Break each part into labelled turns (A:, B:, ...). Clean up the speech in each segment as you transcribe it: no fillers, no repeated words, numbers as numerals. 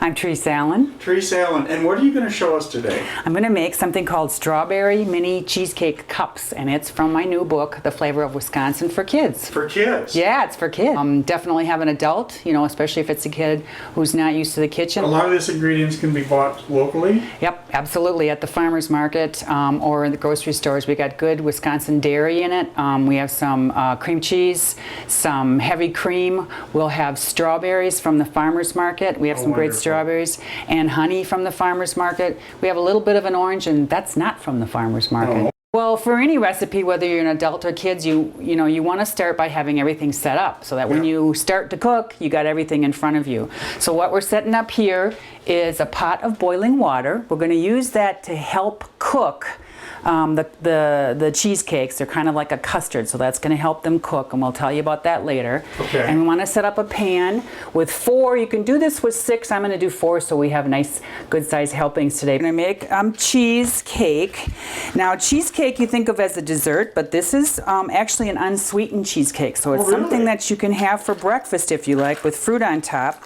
A: I'm Therese Allen.
B: Therese Allen, and what are you going to show us today?
A: I'm going to make something called strawberry mini cheesecake cups, and it's from my new book, The Flavor of Wisconsin for Kids.
B: For kids?
A: Yeah, it's for kids. Definitely have an adult, especially if it's a kid who's not used to the kitchen.
B: A lot of these ingredients can be bought locally?
A: Yep, absolutely. At the farmer's market or in the grocery stores. We got good Wisconsin dairy in it. We have some cream cheese, some heavy cream. We'll have strawberries from the farmer's market. We have some great strawberries and honey from the farmer's market. We have a little bit of an orange, and that's not from the farmer's market.
B: Oh.
A: Well, for any recipe, whether you're an adult or kids, you want to start by having everything set up so that when you start to cook, you got everything in front of you. So what we're setting up here is a pot of boiling water. We're going to use that to help cook the cheesecakes. They're kind of like a custard, so that's going to help them cook, and we'll tell you about that later.
B: Okay.
A: And we want to set up a pan with 4. You can do this with 6. I'm going to do 4 so we have nice, good sized helpings today. I'm going to make cheesecake. Now, cheesecake you think of as a dessert, but this is actually an unsweetened cheesecake, so it's something that you can have for breakfast if you like, with fruit on top.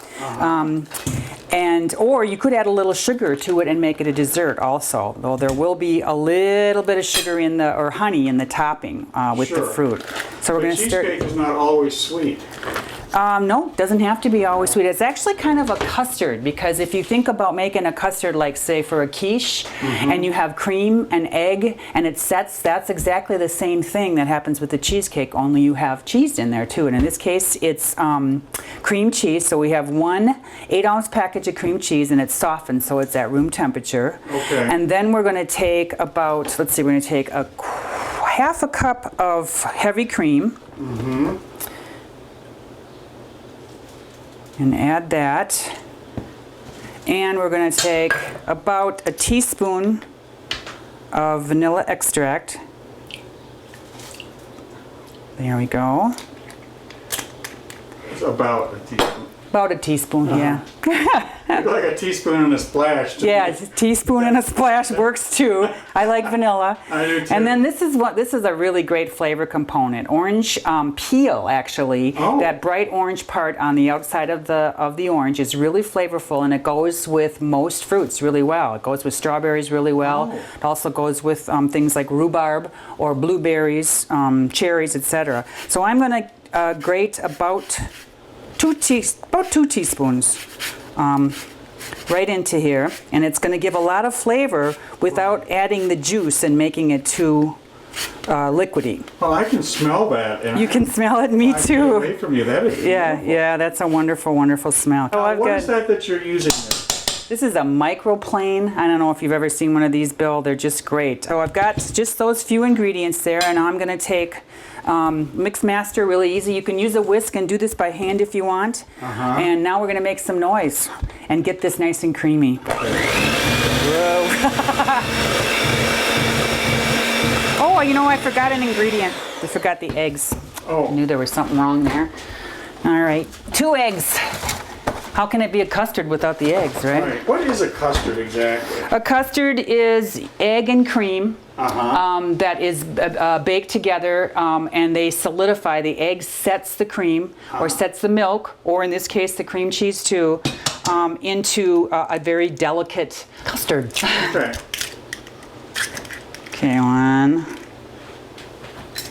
A: Or you could add a little sugar to it and make it a dessert also, though there will be a little bit of sugar or honey in the topping with the fruit. So we're going to start.
B: Cheesecake is not always sweet.
A: No, doesn't have to be always sweet. It's actually kind of a custard, because if you think about making a custard, like say for a quiche, and you have cream and egg and it sets, that's exactly the same thing that happens with the cheesecake, only you have cheese in there too. And in this case, it's cream cheese. So we have 1 8-ounce package of cream cheese, and it's softened, so it's at room temperature.
B: Okay.
A: And then we're going to take about, we're going to take a half a cup of heavy cream. And add that. And we're going to take about a teaspoon of vanilla extract. There we go.
B: It's about a teaspoon.
A: About a teaspoon, yeah.
B: Like a teaspoon and a splash.
A: Yeah, a teaspoon and a splash works too. I like vanilla.
B: I do too.
A: And then this is a really great flavor component. Orange peel, actually.
B: Oh.
A: That bright orange part on the outside of the orange is really flavorful, and it goes with most fruits really well. It goes with strawberries really well.
B: Oh.
A: It also goes with things like rhubarb or blueberries, cherries, etc. So I'm going to grate about 2 teaspoons right into here, and it's going to give a lot of flavor without adding the juice and making it too liquidy.
B: Well, I can smell that. And
A: You can smell it, me
B: I
A: too.
B: can't wait from you. That is beautiful.
A: Yeah, that's a wonderful, wonderful smell. Oh,
B: What is that you're using there?
A: This is a microplane. I don't know if you've ever seen one of these, Bill. They're just great. So I've got just those few ingredients there, and I'm going to take Mix Master, really easy. You can use a whisk and do this by hand if you want. And now we're going to make some noise and get this nice and creamy. Whoa. Oh, I forgot an ingredient. I forgot the eggs.
B: Oh.
A: I knew there was something wrong there. All right, 2 eggs. How can it be a custard without the eggs, right?
B: Right. What is a custard exactly?
A: A custard is egg and cream that is baked together, and they solidify. The egg sets the cream or sets the milk, or in this case the cream cheese too, into a very delicate custard.
B: Okay.
A: Okay, 1.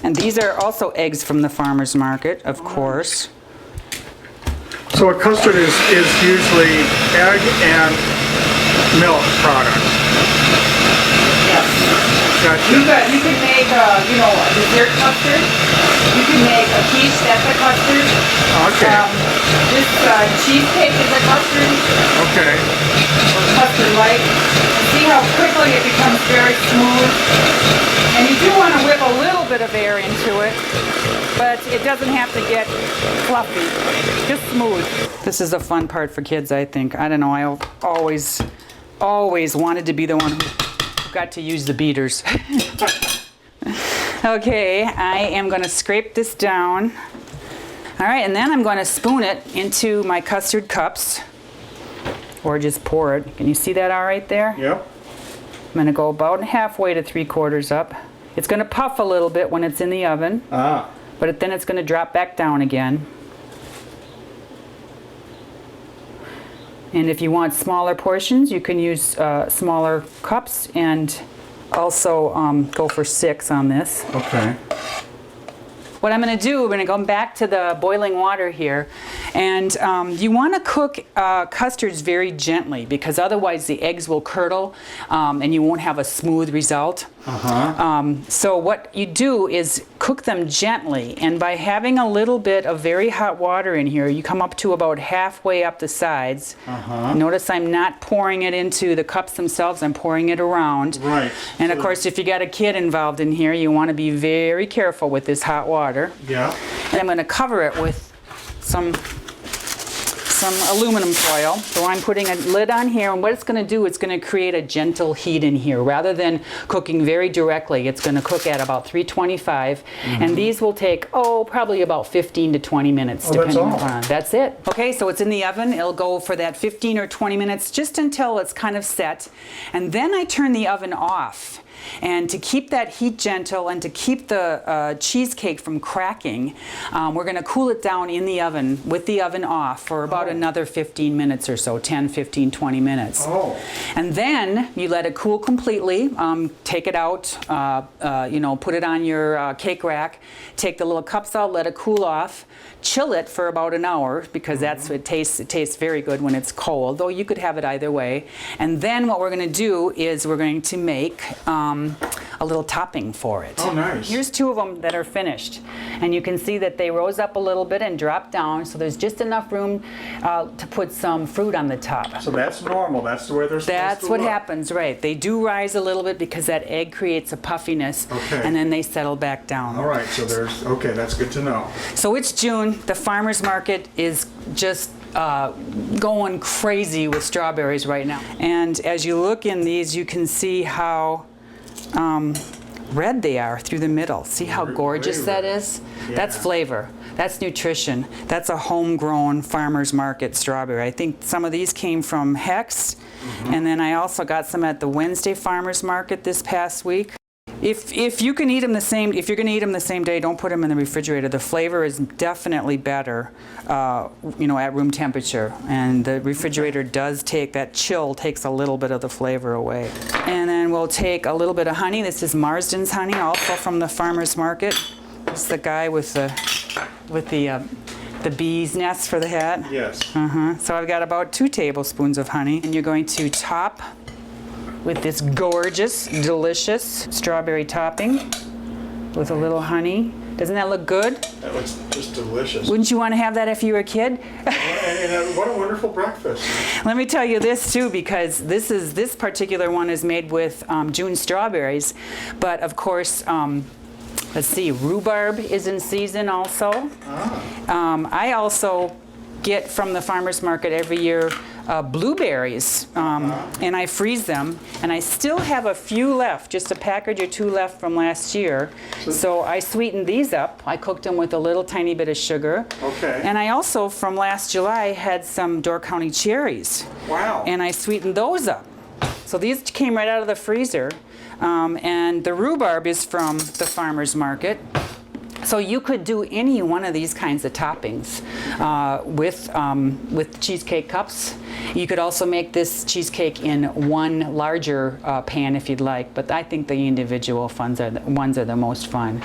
A: And these are also eggs from the farmer's market, of course.
B: So a custard is usually egg and milk product.
A: Yes.
B: Gotcha.
A: You can make a dessert custard. You can make a quiche, that's a custard.
B: Okay.
A: This cheesecake is a custard,
B: Okay.
A: or custard-like. See how quickly it becomes very smooth. And you do want to whip a little bit of air into it, but it doesn't have to get fluffy, just smooth. This is a fun part for kids, I think. I don't know, I always wanted to be the one who got to use the beaters. Okay, I am going to scrape this down. All right, and then I'm going to spoon it into my custard cups or just pour it. Can you see that all right there?
B: Yep.
A: I'm going to go about halfway to 3/4 up. It's going to puff a little bit when it's in the oven, but then it's going to drop back down again. And if you want smaller portions, you can use smaller cups and also go for 6 on this.
B: Okay.
A: What I'm going to do, we're going to go back to the boiling water here, and you want to cook custards very gently because otherwise the eggs will curdle and you won't have a smooth result. So what you do is cook them gently, and by having a little bit of very hot water in here, you come up to about halfway up the sides. Notice I'm not pouring it into the cups themselves, I'm pouring it around.
B: Right.
A: And of course, if you got a kid involved in here, you want to be very careful with this hot water.
B: Yeah.
A: And I'm going to cover it with some aluminum foil. So I'm putting a lid on here, and what it's going to do, it's going to create a gentle heat in here. Rather than cooking very directly, it's going to cook at about 325, and these will take, probably about 15 to 20 minutes, depending on. That's it. Okay, so it's in the oven. It'll go for that 15 or 20 minutes, just until it's kind of set, and then I turn the oven off. And to keep that heat gentle and to keep the cheesecake from cracking, we're going to cool it down in the oven with the oven off for about another 15 minutes or so, 10, 15, 20 minutes. And then you let it cool completely, take it out, put it on your cake rack, take the little cups out, let it cool off, chill it for about an hour because it tastes very good when it's cold, though you could have it either way. And then what we're going to do is we're going to make a little topping for it.
B: Oh, nice.
A: Here's 2 of them that are finished. And you can see that they rose up a little bit and dropped down, so there's just enough room to put some fruit on the top.
B: So that's normal. That's the way they're supposed to look.
A: That's what happens, right. They do rise a little bit because that egg creates a puffiness, and then they settle back down.
B: All right, so okay, that's good to know.
A: So it's June. The farmer's market is just going crazy with strawberries right now. And as you look in these, you can see how red they are through the middle. See how gorgeous that is? Yeah. That's flavor. That's nutrition. That's a homegrown farmer's market strawberry. I think some of these came from Hex, and then I also got some at the Wednesday farmer's market this past week. If you can eat them if you're going to eat them the same day, don't put them in the refrigerator. The flavor is definitely better, at room temperature. And the refrigerator does that chill takes a little bit of the flavor away. And then we'll take a little bit of honey. This is Marsden's honey, also from the farmer's market. This is the guy with the bee's nest for the hat.
B: Yes.
A: So I've got about 2 tablespoons of honey, and you're going to top with this gorgeous, delicious strawberry topping with a little honey. Doesn't that look good?
B: That looks just delicious.
A: Wouldn't you want to have that if you were a kid?
B: And what a wonderful breakfast.
A: Let me tell you this too, because this particular one is made with June strawberries, but of course, let's see, rhubarb is in season also. I also get from the farmer's market every year blueberries, and I freeze them, and I still have a few left, just a package or 2 left from last year. So I sweetened these up. I cooked them with a little tiny bit of sugar.
B: Okay.
A: And I also, from last July, had some Door County cherries.
B: Wow.
A: And I sweetened those up. So these came right out of the freezer. And the rhubarb is from the farmer's market. So you could do any one of these kinds of toppings with cheesecake cups. You could also make this cheesecake in one larger pan if you'd like, but I think the individual ones are the most fun.